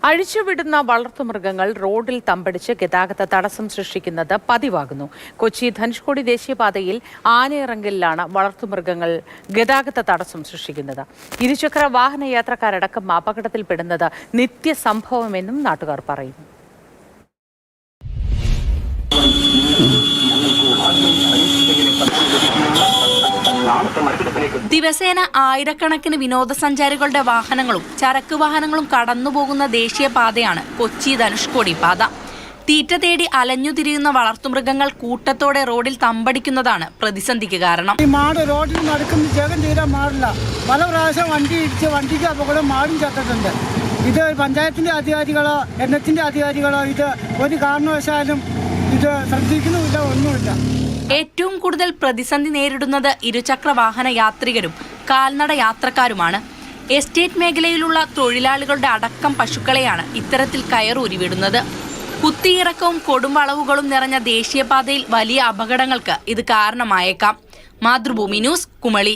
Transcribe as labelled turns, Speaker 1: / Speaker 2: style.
Speaker 1: അഴിച്ചുവിടുന്ന വളർത്തുമൃഗങ്ങൾ റോഡിൽ തമ്പടിച്ച് ഗതാഗത തടസ്സം സൃഷ്ടിക്കുന്നത് പതിവാകുന്നു. കൊച്ചി ധനുഷ്കോടി ദേശീയപാതയിൽ ആനയിറങ്കലിലാണ് വളർത്തുമൃഗങ്ങൾ ഗതാഗത തടസ്സം സൃഷ്ടിക്കുന്നത്. ഇരുചക്ര വാഹന യാത്രക്കാരടക്കം അപകടത്തിൽപ്പെടുന്നത് നിത്യസംഭവമെന്നും നാട്ടുകാർ പറയുന്നു.
Speaker 2: ദിവസേന ആയിരക്കണക്കിന് വിനോദസഞ്ചാരികളുടെ വാഹനങ്ങളും ചരക്ക് വാഹനങ്ങളും കടന്നുപോകുന്ന ദേശീയപാതയാണ് കൊച്ചി ധനുഷ്കോടി പാത. തീറ്റ തേടി അലഞ്ഞുതിരിയുന്ന വളർത്തുമൃഗങ്ങൾ കൂട്ടത്തോടെ റോഡിൽ തമ്പടിക്കുന്നതാണ് പ്രതിസന്ധിക്ക് കാരണം.
Speaker 3: ഈ മാട് റോഡിൽ നടക്കുന്ന ജഗം തീരാൻ മാറില്ല. പല പ്രാവശ്യം വണ്ടിക്ക് അപകടം മാടും ചത്തിട്ടുണ്ട്. ഇത് പഞ്ചായത്തിന്റെ അധികാരികളോ എണ്ണത്തിന്റെ അധികാരികളോ ഇത് ഒരു കാരണവശാലും ഇത് ശ്രദ്ധിക്കുന്നുമില്ല, ഒന്നുമില്ല.
Speaker 2: ഏറ്റവും കൂടുതൽ പ്രതിസന്ധി നേരിടുന്നത് ഇരുചക്ര വാഹന യാത്രികരും കാൽനട യാത്രക്കാരുമാണ്. എസ്റ്റേറ്റ് മേഖലയിലുള്ള തൊഴിലാളികളുടെ അടക്കം പശുക്കളെയാണ് ഇത്തരത്തിൽ കയറൂരിവിടുന്നത്. കുത്തിയിറക്കവും കൊടുംവളവുകളും നിറഞ്ഞ ദേശീയപാതയിൽ വലിയ അപകടങ്ങൾക്ക് ഇത് കാരണമായേക്കാം. മാതൃഭൂമി ന്യൂസ്, കുമളി.